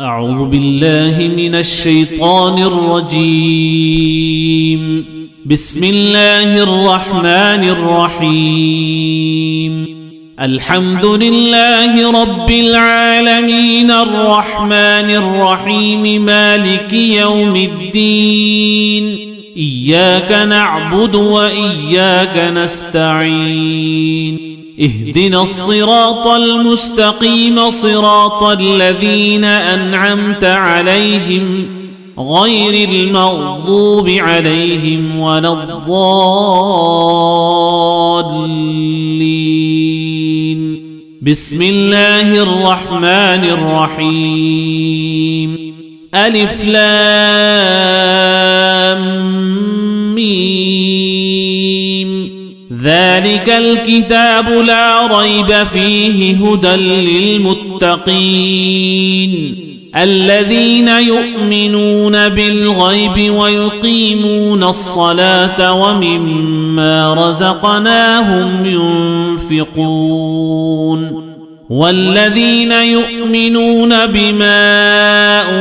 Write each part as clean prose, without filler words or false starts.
أعوذ بالله من الشيطان الرجيم. بسم الله الرحمن الرحيم. الحمد لله رب العالمين الرحمن الرحيم مالك يوم الدين. إياك نعبد وإياك نستعين. اهدنا الصراط المستقيم صراط الذين أنعمت عليهم غير المغضوب عليهم ولا الضالين. بسم الله الرحمن الرحيم. ألف لام ميم. ذلك الكتاب لا ريب فيه هدى للمتقين الذين يؤمنون بالغيب ويقيمون الصلاة ومما رزقناهم ينفقون والذين يؤمنون بما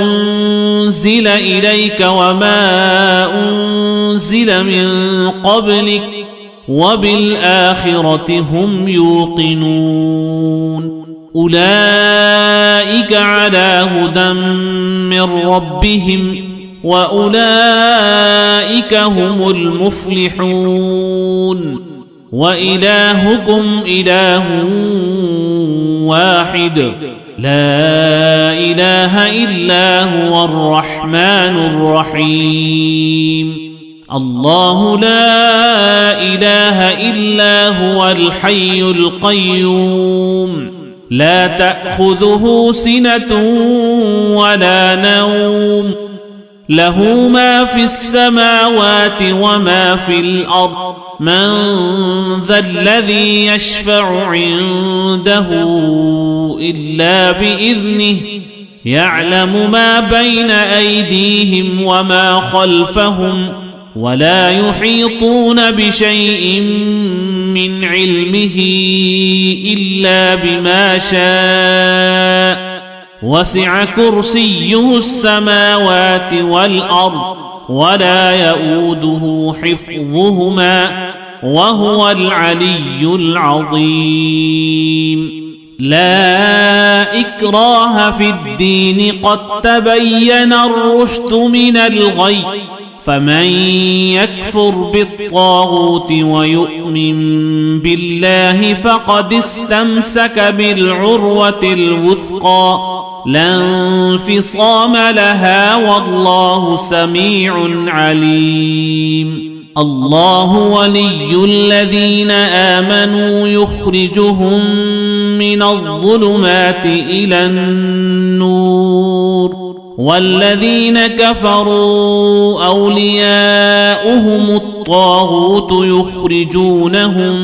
أنزل إليك وما أنزل من قبلك وبالآخرة هم يوقنون. أولئك على هدى من ربهم وأولئك هم المفلحون. وإلهكم إله واحد لا إله إلا هو الرحمن الرحيم. الله لا إله إلا هو الحي القيوم لا تأخذه سنة ولا نوم له ما في السماوات وما في الأرض. من ذا الذي يشفع عنده إلا بإذنه يعلم ما بين أيديهم وما خلفهم ولا يحيطون بشيء من علمه إلا بما شاء وسع كرسيه السماوات والأرض ولا يؤوده حفظهما وهو العلي العظيم. لا إكراه في الدين قد تبين الرشد من الغي فمن يكفر بالطاغوت ويؤمن بالله فقد استمسك بالعروة الوثقى لا انفصام لها والله سميع عليم. الله ولي الذين آمنوا يخرجهم من الظلمات إلى النور والذين كفروا أولياؤهم الطاغوت يخرجونهم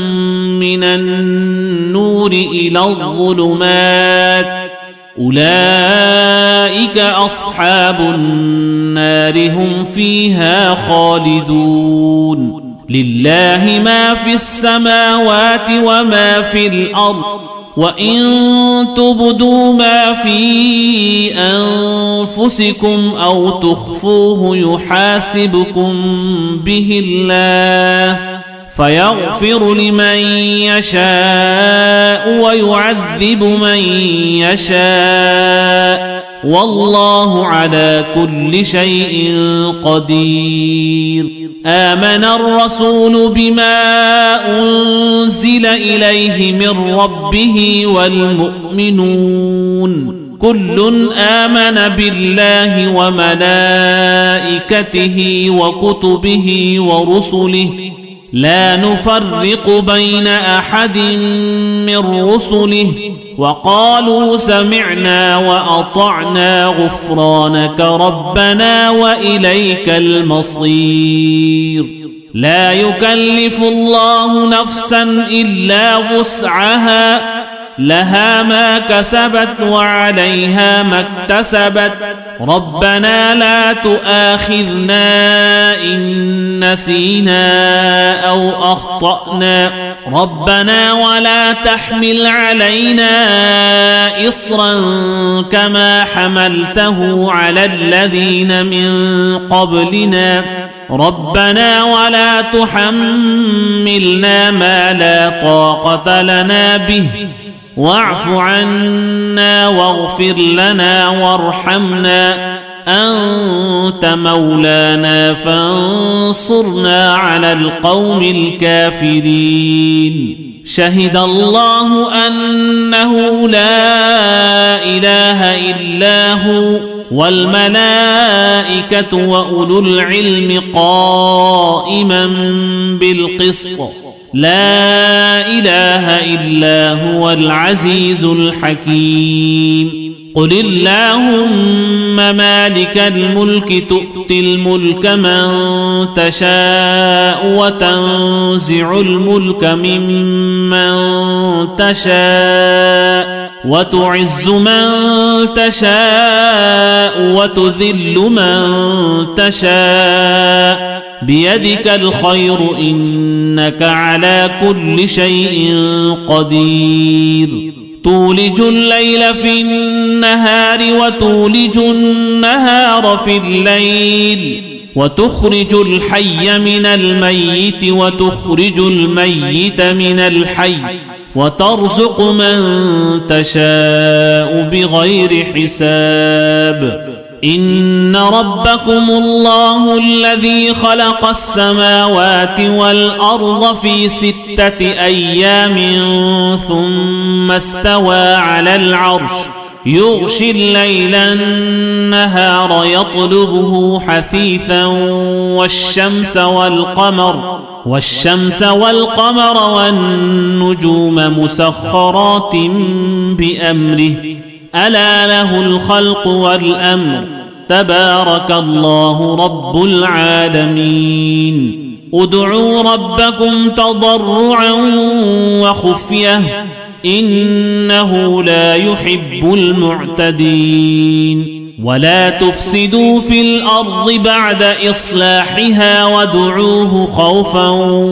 من النور إلى الظلمات أولئك أصحاب النار هم فيها خالدون. لله ما في السماوات وما في الأرض وإن تبدوا ما في أنفسكم أو تخفوه يحاسبكم به الله فيغفر لمن يشاء ويعذب من يشاء والله على كل شيء قدير. آمن الرسول بما أنزل إليه من ربه والمؤمنون كل آمن بالله وملائكته وكتبه ورسله لا نفرق بين أحد من رسله وقالوا سمعنا وأطعنا غفرانك ربنا وإليك المصير. لا يكلف الله نفسا إلا وسعها لها ما كسبت وعليها ما اكتسبت ربنا لا تؤاخذنا إن نسينا أو أخطأنا ربنا ولا تحمل علينا إصرا كما حملته على الذين من قبلنا ربنا ولا تحملنا ما لا طاقة لنا به واعف عنا واغفر لنا وارحمنا أنت مولانا فانصرنا على القوم الكافرين شهد الله أنه لا إله إلا هو والملائكة وأولو العلم قائما بالقسط لا إله إلا هو العزيز الحكيم قل اللهم مالك الملك تؤتي الملك من تشاء وتنزع الملك ممن تشاء وتعز من تشاء وتذل من تشاء بيدك الخير إنك على كل شيء قدير تولج الليل في النهار وتولج النهار في الليل وتخرج الحي من الميت وتخرج الميت من الحي وترزق من تشاء بغير حساب إن ربكم الله الذي خلق السماوات والأرض في 6 أيام ثم استوى على العرش يغشي الليل النهار يطلبه حثيثا والشمس والقمر والنجوم مسخرات بأمره ألا له الخلق والأمر تبارك الله رب العالمين ادعوا ربكم تضرعا وخفية إنه لا يحب المعتدين ولا تفسدوا في الأرض بعد إصلاحها وادعوه خوفا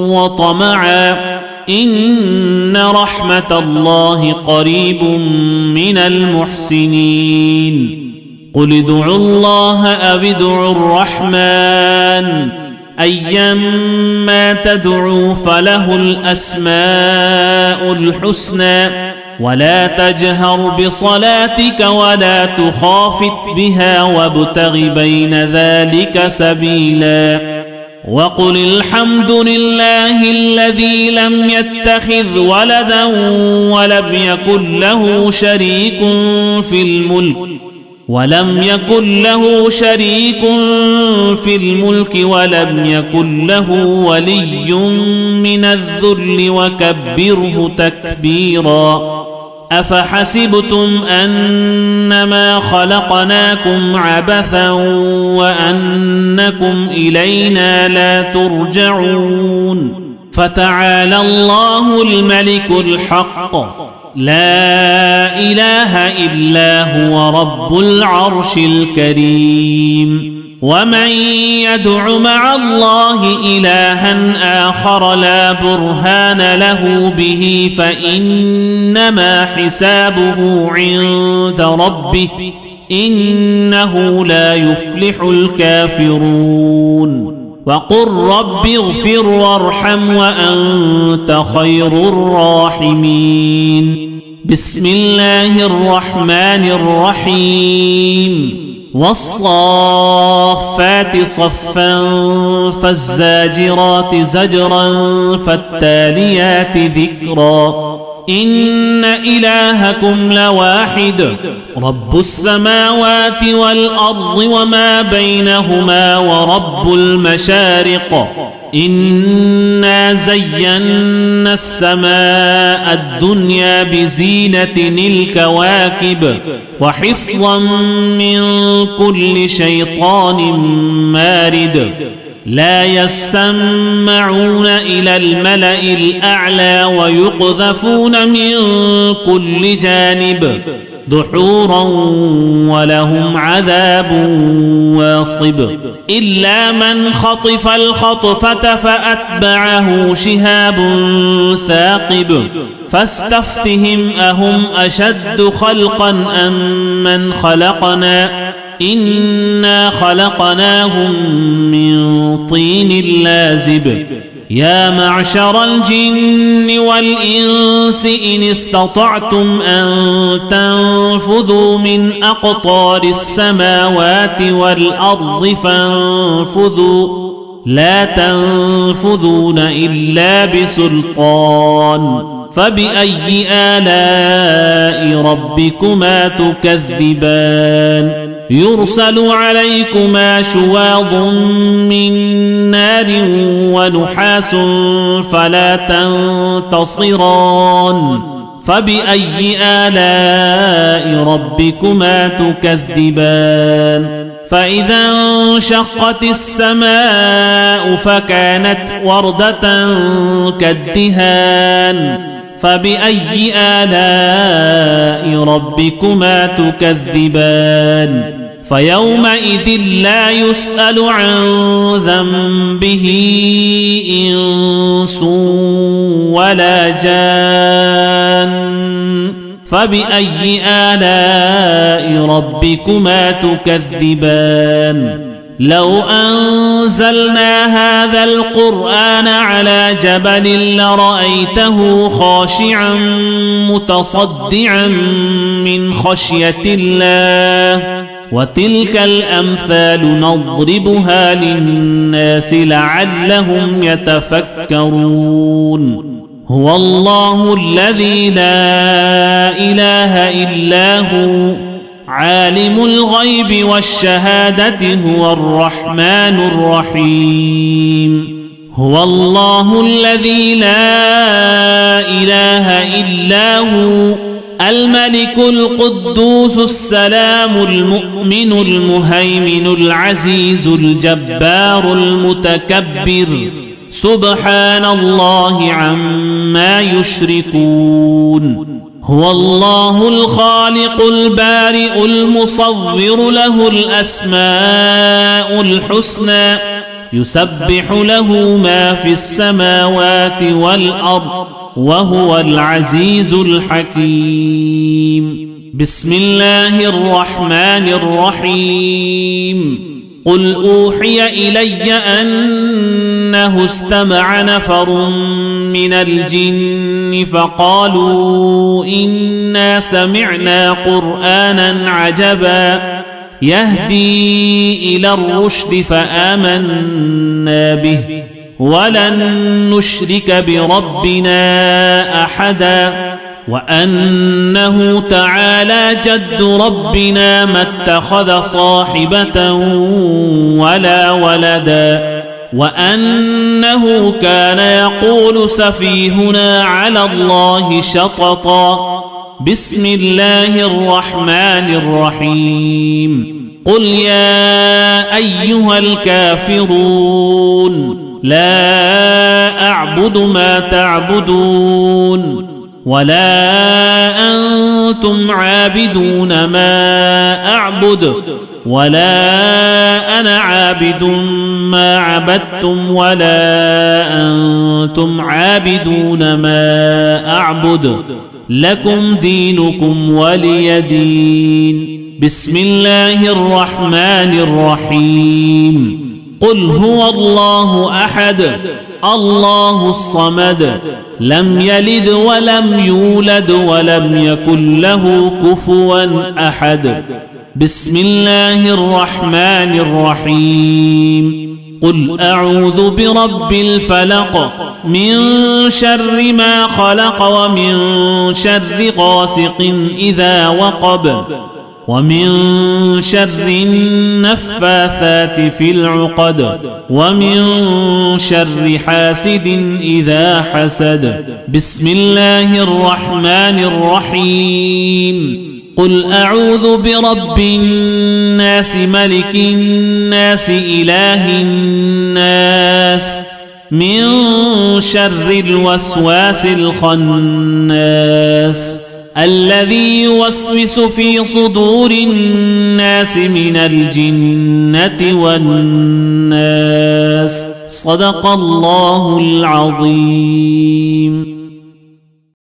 وطمعا إن رحمة الله قريب من المحسنين قل ادعوا الله أو ادعوا الرحمن أيما تدعوا فله الأسماء الحسنى ولا تجهر بصلاتك ولا تخافت بها وابتغ بين ذلك سبيلا وقل الحمد لله الذي لم يتخذ ولدا ولم يكن له شريك في الملك ولم يكن له ولي من الذل وكبره تكبيرا أفحسبتم أنما خلقناكم عبثا وأنكم إلينا لا ترجعون فتعالى الله الملك الحق لا إله إلا هو رب العرش الكريم ومن يدع مع الله إلها آخر لا برهان له به فإنما حسابه عند ربه إنه لا يفلح الكافرون وقل رب اغفر وارحم وأنت خير الراحمين بسم الله الرحمن الرحيم والصافات صفا فالزاجرات زجرا فالتاليات ذكرا إن إلهكم لواحد رب السماوات والأرض وما بينهما ورب المشارق إنا زينا السماء الدنيا بزينة الكواكب وحفظا من كل شيطان مارد لا يسمعون إلى الملأ الأعلى ويقذفون من كل جانب دحورا ولهم عذاب واصب إلا من خطف الخطفة فأتبعه شهاب ثاقب فاستفتهم أهم أشد خلقا أم من خلقنا إنا خلقناهم من طين لازب يا معشر الجن والإنس إن استطعتم أن تنفذوا من أقطار السماوات والأرض فانفذوا لا تنفذون إلا بسلطان فبأي آلاء ربكما تكذبان يرسل عليكما شواظ من نار ونحاس فلا تنتصران فبأي آلاء ربكما تكذبان فإذا انشقت السماء فكانت وردة كالدهان فبأي آلاء ربكما تكذبان فيومئذ لا يسأل عن ذنبه إنس ولا جان فبأي آلاء ربكما تكذبان لو أنزلنا هذا القرآن على جبل لرأيته خاشعا متصدعا من خشية الله وتلك الأمثال نضربها للناس لعلهم يتفكرون هو الله الذي لا إله إلا هو عالم الغيب والشهادة هو الرحمن الرحيم هو الله الذي لا إله إلا هو الملك القدوس السلام المؤمن المهيمن العزيز الجبار المتكبر سبحان الله عما يشركون هو الله الخالق البارئ المصور له الأسماء الحسنى يسبح له ما في السماوات والأرض وهو العزيز الحكيم بسم الله الرحمن الرحيم قل أوحي إلي أنه استمع نفر من الجن فقالوا إنا سمعنا قرآنا عجبا يهدي إلى الرشد فآمنا به ولن نشرك بربنا أحدا وأنه تعالى جد ربنا ما اتخذ صاحبة ولا ولدا وأنه كان يقول سفيهنا على الله شططا بسم الله الرحمن الرحيم قل يا أيها الكافرون لا أعبد ما تعبدون ولا أنتم عابدون ما أعبد ولا أنا عابد ما عبدتم ولا أنتم عابدون ما أعبد لكم دينكم ولي دين بسم الله الرحمن الرحيم قل هو الله أحد الله الصمد لم يلد ولم يولد ولم يكن له كفوا أحد بسم الله الرحمن الرحيم قل أعوذ برب الفلق من شر ما خلق ومن شر غاسق إذا وقب ومن شر النفاثات في العقد ومن شر حاسد إذا حسد بسم الله الرحمن الرحيم قل أعوذ برب الناس ملك الناس إله الناس من شر الوسواس الخناس الذي يوسوس في صدور الناس من الجنة والناس. صدق الله العظيم.